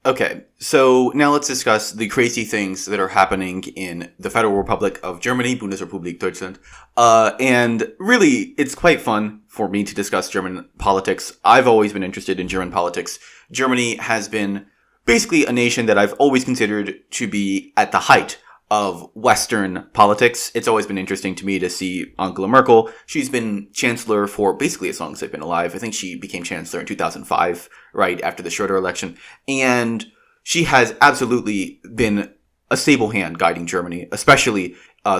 Okay, so now let's discuss the crazy things that are happening in the Federal Republic of Germany, Bundesrepublik Deutschland. And really, it's quite fun for me to discuss German politics. I've always been interested in German politics. Germany has been basically a nation that I've always considered to be at the height of Western politics. It's always been interesting to me to see Angela Merkel. She's been chancellor for basically as long as I've been alive. I think she became chancellor in 2005, right after the Schroeder election. And she has absolutely been a stable hand guiding Germany, especially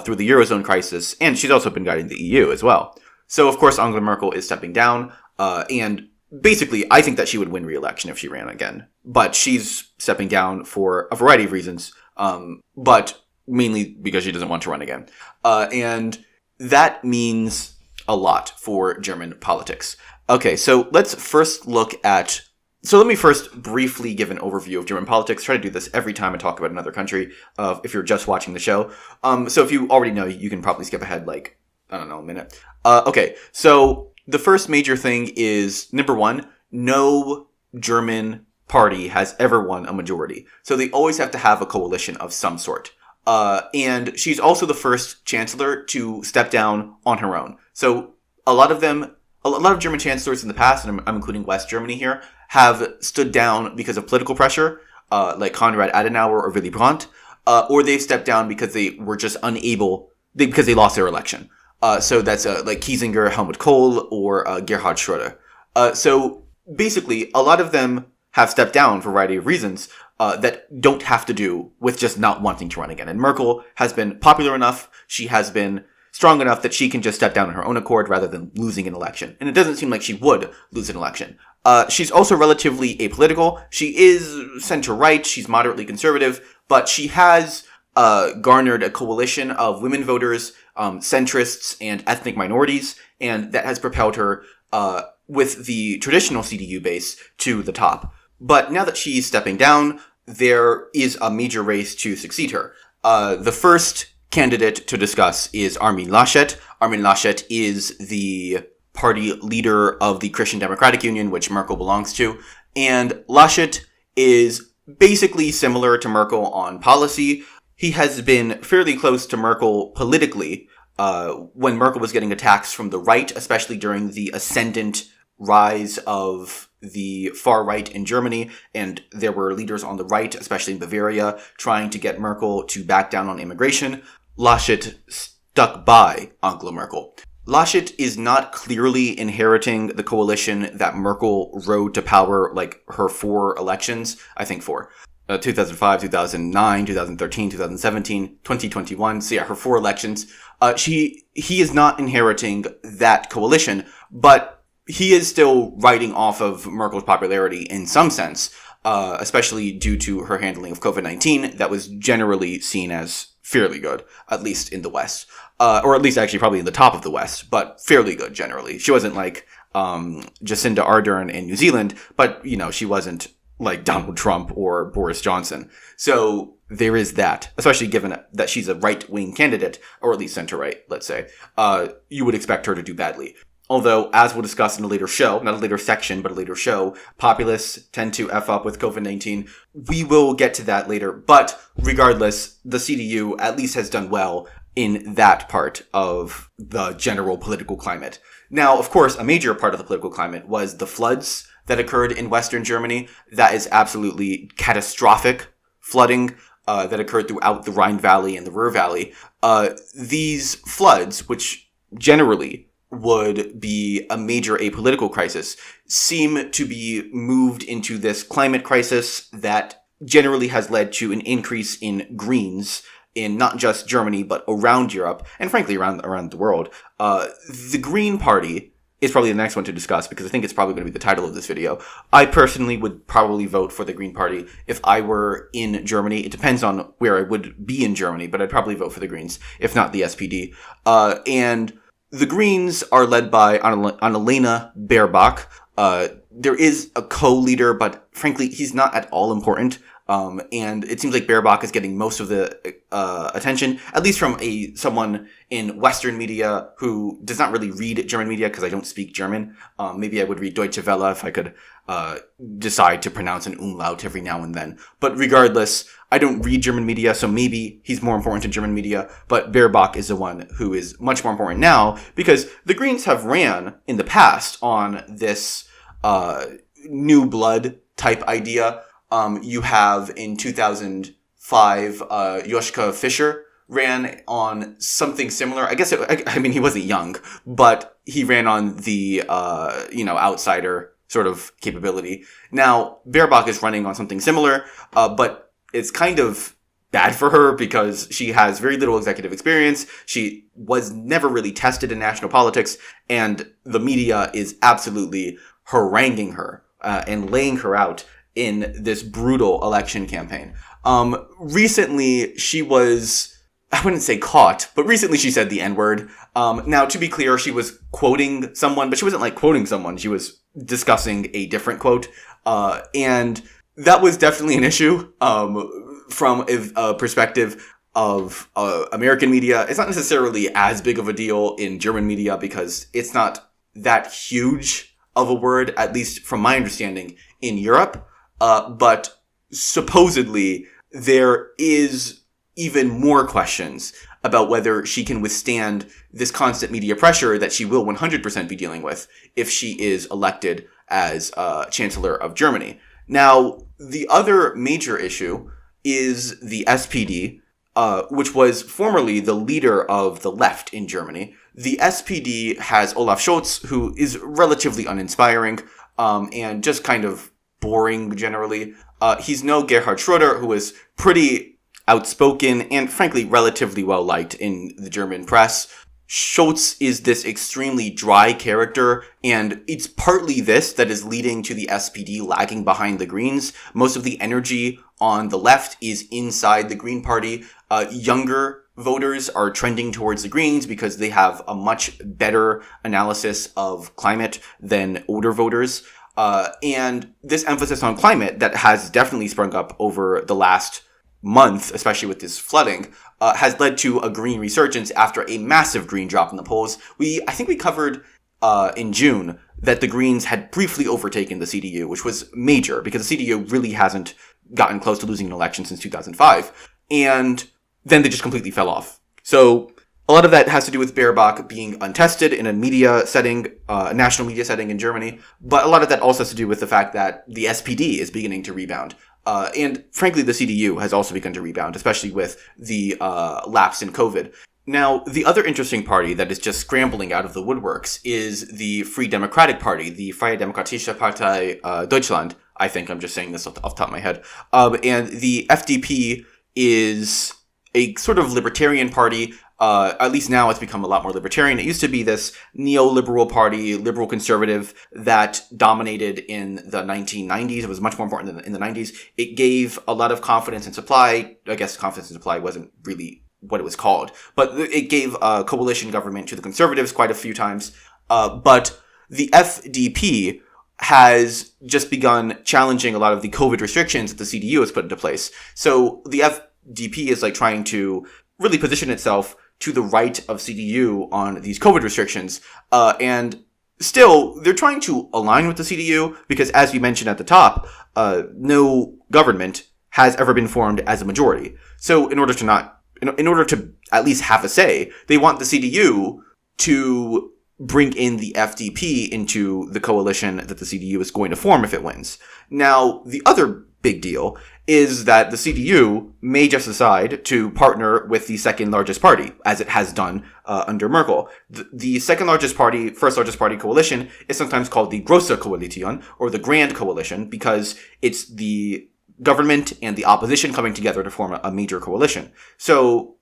through the Eurozone crisis. And she's also been guiding the EU as well. So, of course, Angela Merkel is stepping down. And basically, I think that she would win re-election if she ran again. But she's stepping down for a variety of reasons. But mainly because she doesn't want to run again. And that means a lot for German politics. Okay, so let me first briefly give an overview of German politics. Try to do this every time I talk about another country, if you're just watching the show. So if you already know, you can probably skip ahead a minute. Okay, so the first major thing is, number one, no German party has ever won a majority. So they always have to have a coalition of some sort. And she's also the first chancellor to step down on her own. So a lot of German chancellors in the past, and I'm including West Germany here, have stood down because of political pressure, like Konrad Adenauer or Willy Brandt, or they've stepped down because they were just because they lost their election. So that's like Kiesinger, Helmut Kohl, or Gerhard Schröder. So basically, a lot of them have stepped down for a variety of reasons that don't have to do with just not wanting to run again. And Merkel has been popular enough, she has been strong enough that she can just step down on her own accord rather than losing an election. And it doesn't seem like she would lose an election. She's also relatively apolitical. She is center-right, she's moderately conservative, but she has garnered a coalition of women voters, centrists, and ethnic minorities, and that has propelled her with the traditional CDU base to the top. But now that she's stepping down, there is a major race to succeed her. The first candidate to discuss is Armin Laschet. Armin Laschet is the party leader of the Christian Democratic Union, which Merkel belongs to. And Laschet is basically similar to Merkel on policy. He has been fairly close to Merkel politically when Merkel was getting attacks from the right, especially during the ascendant rise of the far right in Germany, and there were leaders on the right, especially in Bavaria, trying to get Merkel to back down on immigration. Laschet stuck by Angela Merkel. Laschet is not clearly inheriting the coalition that Merkel rode to power, like her 4 elections, I think 4. 2005, 2009, 2013, 2017, 2021. So yeah, her 4 elections. He is not inheriting that coalition, but he is still riding off of Merkel's popularity in some sense, especially due to her handling of COVID-19 that was generally seen as fairly good, at least in the West. Or at least actually probably in the top of the West, but fairly good generally. She wasn't like Jacinda Ardern in New Zealand, but, she wasn't like Donald Trump or Boris Johnson. So there is that, especially given that she's a right-wing candidate, or at least center-right, let's say. You would expect her to do badly. Although, as we'll discuss in a later show, not a later section, but a later show, populists tend to F up with COVID-19. We will get to that later. But regardless, the CDU at least has done well in that part of the general political climate. Now, of course, a major part of the political climate was the floods that occurred in Western Germany. That is absolutely catastrophic flooding that occurred throughout the Rhine Valley and the Ruhr Valley. These floods, which generally would be a major apolitical crisis, seem to be moved into this climate crisis that generally has led to an increase in Greens in not just Germany, but around Europe, and frankly around the world. The Green Party is probably the next one to discuss because I think it's probably going to be the title of this video. I personally would probably vote for the Green Party if I were in Germany. It depends on where I would be in Germany, but I'd probably vote for the Greens, if not the SPD. And the Greens are led by Annalena Baerbock. There is a co-leader, but frankly, he's not at all important. And it seems like Baerbock is getting most of the attention, at least from someone in Western media who does not really read German media because I don't speak German. Maybe I would read Deutsche Welle if I could decide to pronounce an umlaut every now and then. But regardless, I don't read German media, so maybe he's more important in German media. But Baerbock is the one who is much more important now because the Greens have ran in the past on this new blood type idea. You have in 2005, Joschka Fischer ran on something similar. I guess, he wasn't young, but he ran on the, outsider sort of capability. Now, Baerbock is running on something similar, but it's kind of bad for her because she has very little executive experience. She was never really tested in national politics, and the media is absolutely haranguing her and laying her out in this brutal election campaign. Recently, she was, I wouldn't say caught, but recently she said the N-word. Now, to be clear, she was quoting someone, but she wasn't quoting someone. She was discussing a different quote. And that was definitely an issue from a perspective of American media. It's not necessarily as big of a deal in German media because it's not that huge of a word, at least from my understanding, in Europe. But supposedly there is even more questions about whether she can withstand this constant media pressure that she will 100% be dealing with if she is elected as Chancellor of Germany. Now, the other major issue is the SPD, which was formerly the leader of the left in Germany. The SPD has Olaf Scholz, who is relatively uninspiring and just kind of boring generally. He's no Gerhard Schröder, who is pretty outspoken and frankly relatively well liked in the German press. Scholz is this extremely dry character, and it's partly this that is leading to the SPD lagging behind the Greens. Most of the energy on the left is inside the Green Party. Younger voters are trending towards the Greens because they have a much better analysis of climate than older voters. And this emphasis on climate that has definitely sprung up over the last month, especially with this flooding, has led to a green resurgence after a massive green drop in the polls. I think we covered in June that the Greens had briefly overtaken the CDU, which was major because the CDU really hasn't gotten close to losing an election since 2005. And then they just completely fell off. So a lot of that has to do with Baerbock being untested in a media setting, a national media setting in Germany. But a lot of that also has to do with the fact that the SPD is beginning to rebound. And frankly, the CDU has also begun to rebound, especially with the lapse in COVID. Now, the other interesting party that is just scrambling out of the woodworks is the Free Democratic Party, the Freie Demokratische Partei Deutschland. I think I'm just saying this off the top of my head. And the FDP is a sort of libertarian party. At least now it's become a lot more libertarian. It used to be this neoliberal party, liberal conservative, that dominated in the 1990s. It was much more important in the 90s. It gave a lot of confidence in supply. I guess confidence in supply wasn't really what it was called, but it gave a coalition government to the conservatives quite a few times. But the FDP has just begun challenging a lot of the COVID restrictions that the CDU has put into place. So the FDP is trying to really position itself to the right of CDU on these COVID restrictions. And still, they're trying to align with the CDU because, as we mentioned at the top, no government has ever been formed as a majority. So in order to at least have a say, they want the CDU to bring in the FDP into the coalition that the CDU is going to form if it wins. Now, the other big deal is that the CDU may just decide to partner with the second largest party, as it has done under Merkel. The second largest party, first largest party coalition is sometimes called the Große Koalition, or the Grand Coalition, because it's the government and the opposition coming together to form a major coalition. So,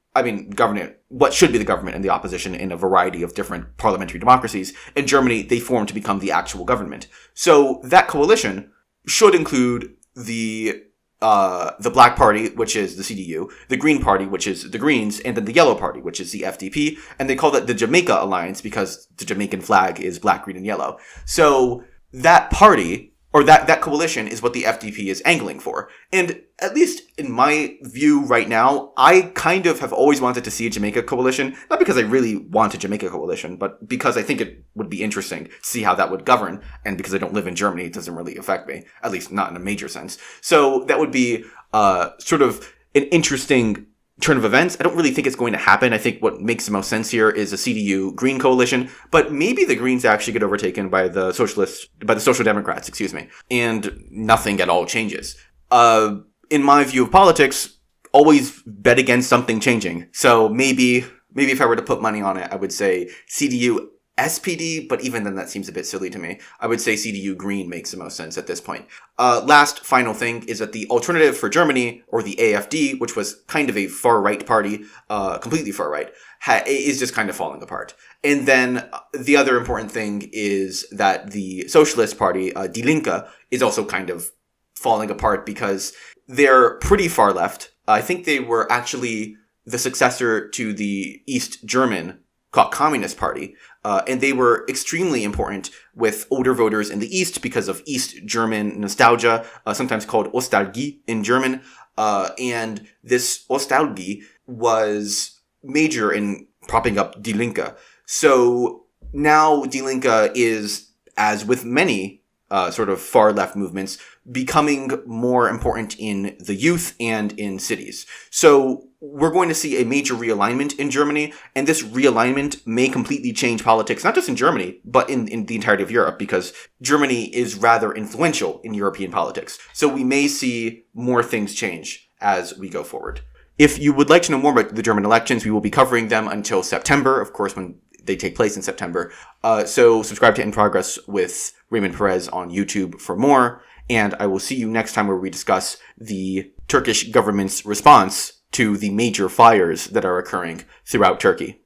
what should be the government and the opposition in a variety of different parliamentary democracies. In Germany, they form to become the actual government. So that coalition should include the Black Party, which is the CDU, the Green Party, which is the Greens, and then the Yellow Party, which is the FDP. And they call that the Jamaica Alliance because the Jamaican flag is black, green, and yellow. So that party or that coalition is what the FDP is angling for. And at least in my view right now, I kind of have always wanted to see a Jamaica coalition, not because I really want a Jamaica coalition, but because I think it would be interesting to see how that would govern. And because I don't live in Germany, it doesn't really affect me, at least not in a major sense. So that would be sort of an interesting turn of events. I don't really think it's going to happen. I think what makes the most sense here is a CDU Green coalition, but maybe the Greens actually get overtaken by the Social Democrats, and nothing at all changes. In my view of politics, always bet against something changing. So maybe if I were to put money on it, I would say CDU SPD, but even then that seems a bit silly to me. I would say CDU Green makes the most sense at this point. Last final thing is that the Alternative for Germany, or the AfD, which was kind of a far-right party, completely far-right, is just kind of falling apart. And then the other important thing is that the Socialist Party, Die Linke, is also kind of falling apart because they're pretty far left. I think they were actually the successor to the East German Communist Party, and they were extremely important with older voters in the East because of East German nostalgia, sometimes called Ostalgie in German, and this Ostalgie was major in propping up Die Linke. So now Die Linke is, as with many sort of far-left movements, becoming more important in the youth and in cities. So we're going to see a major realignment in Germany, and this realignment may completely change politics, not just in Germany, but in the entirety of Europe, because Germany is rather influential in European politics. So we may see more things change as we go forward. If you would like to know more about the German elections, we will be covering them until September, of course, when they take place in September. So subscribe to In Progress with Raymond Perez on YouTube for more, and I will see you next time where we discuss the Turkish government's response to the major fires that are occurring throughout Turkey.